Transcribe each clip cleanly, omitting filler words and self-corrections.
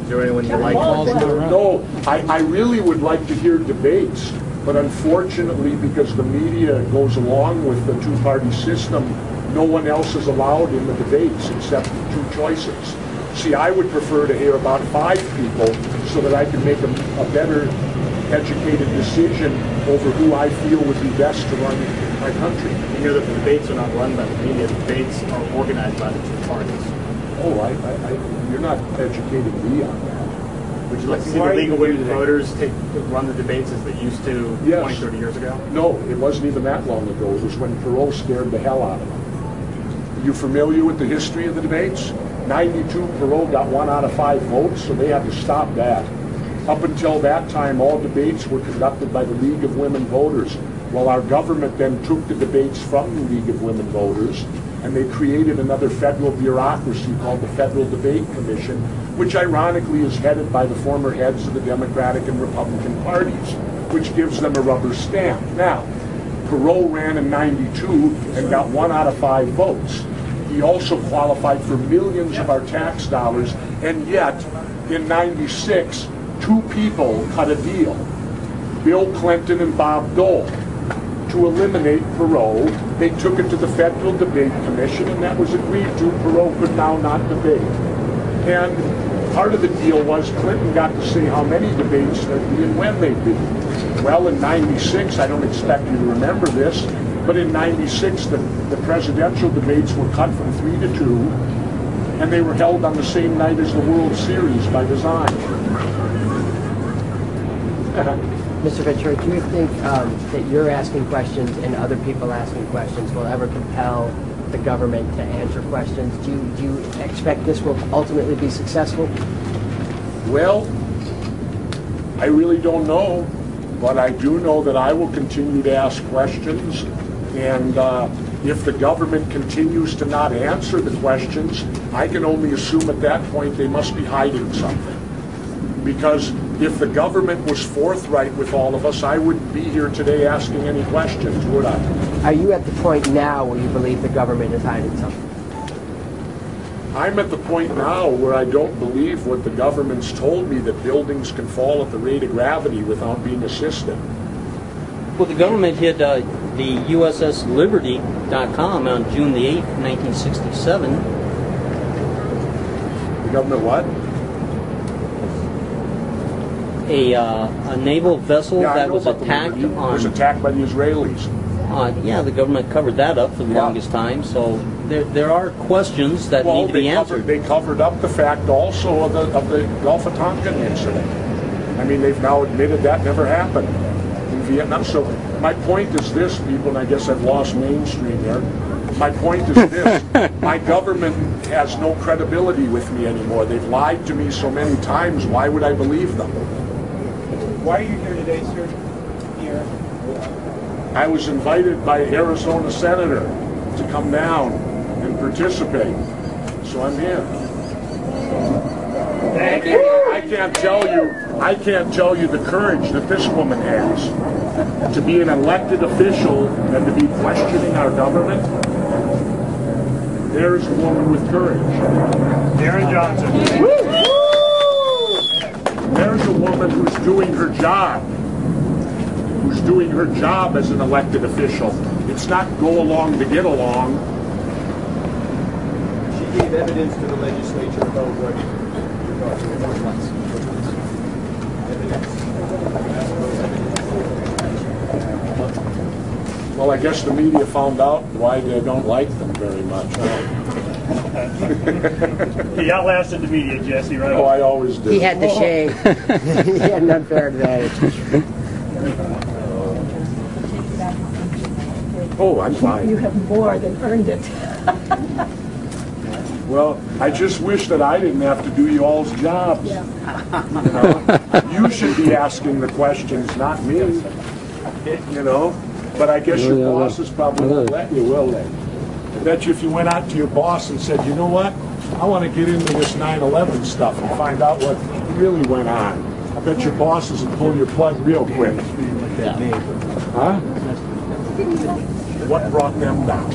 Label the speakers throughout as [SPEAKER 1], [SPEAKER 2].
[SPEAKER 1] Is there anyone you like?
[SPEAKER 2] No, I really would like to hear debates, but unfortunately, because the media goes along with the two-party system, no one else is allowed in the debates except the two choices. See, I would prefer to hear about 5 people so that I can make a better educated decision over who I feel would be best to run my country.
[SPEAKER 1] You hear that the debates are not run by the media, the debates are organized by the two parties.
[SPEAKER 2] Oh, you're not educating me on that.
[SPEAKER 1] Would you like to see the League of Women Voters run the debates as they used to 20, 30 years ago?
[SPEAKER 2] No, it wasn't even that long ago. It was when Perot scared the hell out of them. Are you familiar with the history of the debates? 92, Perot got 1 out of 5 votes, so they had to stop that. Up until that time, all debates were conducted by the League of Women Voters. Well, our government then took the debates from the League of Women Voters, and they created another federal bureaucracy called the Federal Debate Commission, which ironically is headed by the former heads of the Democratic and Republican parties, which gives them a rubber stamp. Now, Perot ran in 92 and got 1 out of 5 votes. He also qualified for millions of our tax dollars, and yet, in 96, 2 people cut a deal, Bill Clinton and Bob Dole. To eliminate Perot, they took it to the Federal Debate Commission, and that was agreed to. Perot could now not debate. And part of the deal was Clinton got to say how many debates there'd be and when they'd be. Well, in 96, I don't expect you to remember this, but in 96, the presidential debates were cut from 3 to 2, and they were held on the same night as the World Series by design.
[SPEAKER 3] Mr. Ventura, do you think that you're asking questions and other people asking questions will ever compel the government to answer questions? Do you expect this will ultimately be successful?
[SPEAKER 2] Well, I really don't know, but I do know that I will continue to ask questions, and if the government continues to not answer the questions, I can only assume at that point they must be hiding something. Because if the government was forthright with all of us, I wouldn't be here today asking any questions, would I?
[SPEAKER 3] Are you at the point now where you believe the government is hiding something?
[SPEAKER 2] I'm at the point now where I don't believe what the government's told me, that buildings can fall at the rate of gravity without being assisted.
[SPEAKER 4] Well, the government hit the USSLiberty.com on June the 8th, 1967.
[SPEAKER 2] The government what?
[SPEAKER 4] A naval vessel that was attacked
[SPEAKER 2] It was attacked by the Israelis.
[SPEAKER 4] Yeah, the government covered that up for the longest time. So there are questions that need to be answered.
[SPEAKER 2] They covered up the fact also of the Gulf of Tonkin incident. I mean, they've now admitted that never happened in Vietnam. So my point is this, people, and I guess I've lost mainstream there. My point is this: my government has no credibility with me anymore. They've lied to me so many times. Why would I believe them?
[SPEAKER 5] Why are you here today, sir? Here.
[SPEAKER 2] I was invited by Arizona Senator to come down and participate, so I'm here.
[SPEAKER 5] Thank you.
[SPEAKER 2] I can't tell you the courage that this woman has to be an elected official and to be questioning our government. There's a woman with courage.
[SPEAKER 5] Darren Johnson.
[SPEAKER 2] There's a woman who's doing her job. Who's doing her job as an elected official. It's not go along to get along.
[SPEAKER 5] She gave evidence to the legislature about what
[SPEAKER 2] Well, I guess the media found out why they don't like them very much.
[SPEAKER 5] He outlasted the media, Jesse, right?
[SPEAKER 2] Oh, I always do.
[SPEAKER 3] He had the shade. He had an unfair advantage.
[SPEAKER 2] Oh, I'm fine.
[SPEAKER 6] You have more than earned it.
[SPEAKER 2] Well, I just wish that I didn't have to do you all's jobs.
[SPEAKER 6] Yeah.
[SPEAKER 2] You know, you should be asking the questions, not me. You know, but I guess your bosses probably won't let you, will they? I bet you if you went out to your boss and said, you know what, I want to get into this 9/11 stuff and find out what really went on. I bet your bosses would pull your plug real quick. Huh? What brought them down?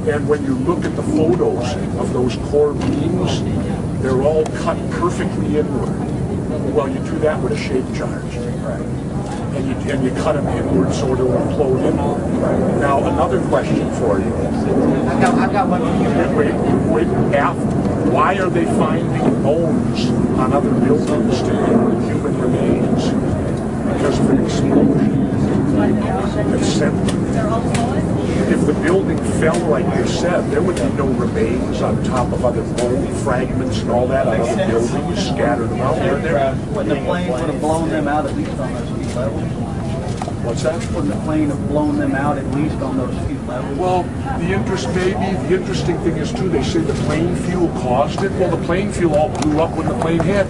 [SPEAKER 2] And when you look at the photos of those core beams, they're all cut perfectly inward. Well, you do that with a shape charge. And you cut them inward so it'll implode inward. Now, another question for you.
[SPEAKER 3] I've got one for you.
[SPEAKER 2] Wait, why are they finding bones on other buildings today with human remains? Because of an explosion that sent them. If the building fell like you said, there would be no remains on top of other bone fragments and all that on other buildings scattered around there.
[SPEAKER 6] Wouldn't the plane would have blown them out at least on those few levels?
[SPEAKER 2] What's that?
[SPEAKER 6] Wouldn't the plane have blown them out at least on those few levels?
[SPEAKER 2] Well, the interesting thing is too, they say the plane fuel caused it. Well, the plane fuel all blew up when the plane hit.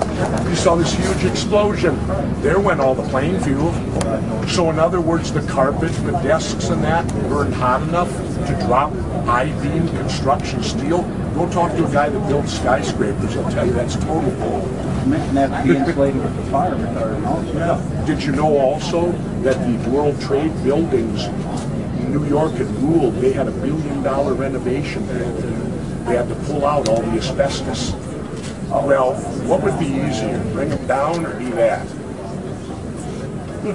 [SPEAKER 2] You saw this huge explosion. There went all the plane fuel. So in other words, the carpet, the desks and that burned hot enough to drop I-beam construction steel. Go talk to a guy that builds skyscrapers. I'll tell you that's total bull.
[SPEAKER 6] And that have to be insulated with the fire retardant also.
[SPEAKER 2] Yeah. Did you know also that the World Trade buildings in New York and Gould, they had $1 billion renovation bill. They had to pull out all the asbestos. Well, what would be easier, bring them down or do that?
[SPEAKER 3] A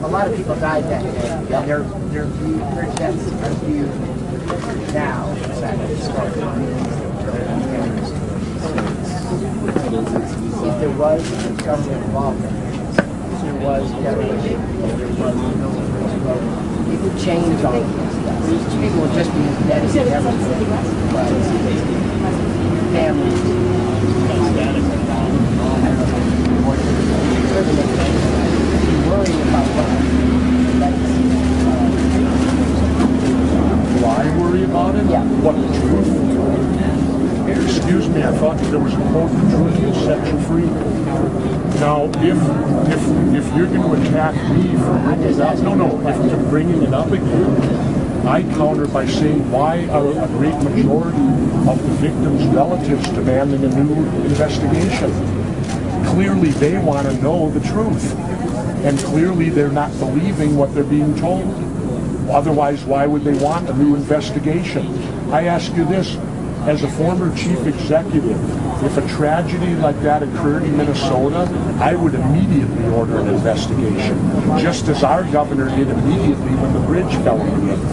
[SPEAKER 3] lot of people died that day, and their deaths are viewed now. If there was government involvement, there was demolition, there was it would change all of this stuff. These people would just be dead as everything. Families. Worrying about
[SPEAKER 2] Do I worry about it?
[SPEAKER 3] Yeah.
[SPEAKER 2] What, the truth? Excuse me, I thought that there was a quote, the truth will set you free. Now, if you're going to attack me for bringing it up, if you're bringing it up again, I counter by saying, why are a great majority of the victims' relatives demanding a new investigation? Clearly, they want to know the truth. And clearly, they're not believing what they're being told. Otherwise, why would they want a new investigation? I ask you this, as a former chief executive, if a tragedy like that occurred in Minnesota, I would immediately order an investigation, just as our governor did immediately when the bridge fell in the river.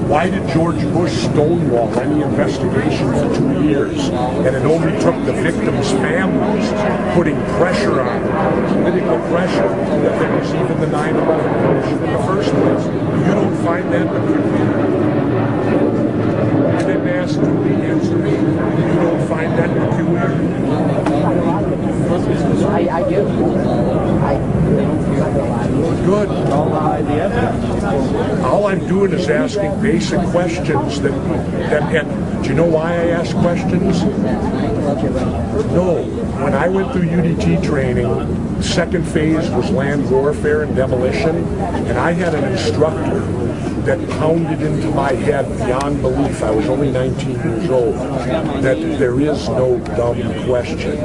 [SPEAKER 2] Why did George Bush stonewall any investigation for 2 years? And it only took the victims' families putting pressure on them, political pressure, that there was even the 9/11 commission in the first place. You don't find that peculiar? I didn't ask you to answer me. You don't find that peculiar?
[SPEAKER 3] I do.
[SPEAKER 2] Good. All I'm doing is asking basic questions and do you know why I ask questions? No. When I went through UDT training, the second phase was land warfare and demolition, and I had an instructor that pounded into my head beyond belief, I was only 19 years old, that there is no dumb question,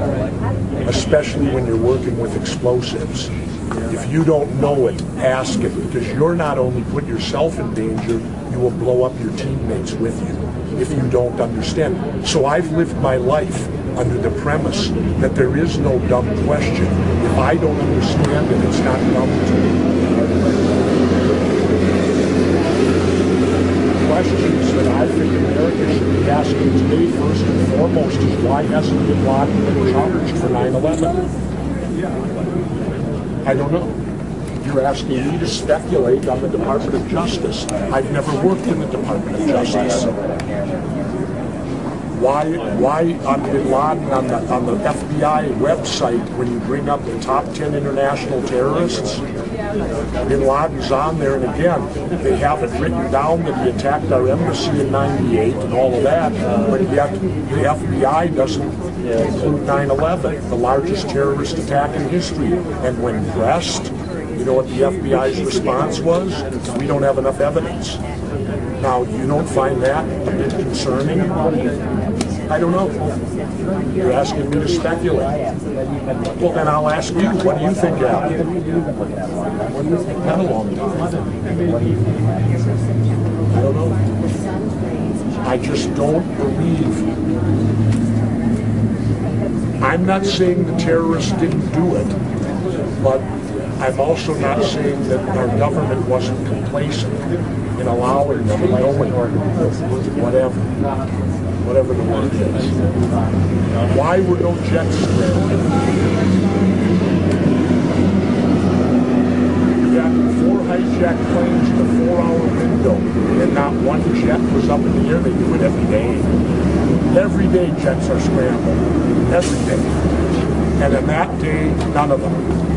[SPEAKER 2] especially when you're working with explosives. If you don't know it, ask it, because you're not only putting yourself in danger, you will blow up your teammates with you if you don't understand. So I've lived my life under the premise that there is no dumb question. If I don't understand it, it's not dumb to me. Questions that I think America should be asking today, first and foremost, is why hasn't Bin Laden been charged for 9/11? I don't know. You're asking me to speculate on the Department of Justice. I've never worked in the Department of Justice. Why on Bin Laden, on the FBI website, when you bring up the top 10 international terrorists, Bin Laden's on there, and again, they have it written down that he attacked our embassy in '98 and all of that, but yet the FBI doesn't include 9/11, the largest terrorist attack in history. And when pressed, you know what the FBI's response was? We don't have enough evidence. Now, you don't find that a bit concerning? I don't know. You're asking me to speculate. Well, then I'll ask you, what do you think happened? Not a long time. I don't know. I just don't believe I'm not saying the terrorists didn't do it, but I'm also not saying that our government wasn't complacent in allowing them to go and whatever the word is. Why were no jets scrambled? We got 4 hijacked planes in a 4-hour window, and not one jet was up in the air. They do it every day. Every day jets are scrambled. Every day. And on that day, none of them.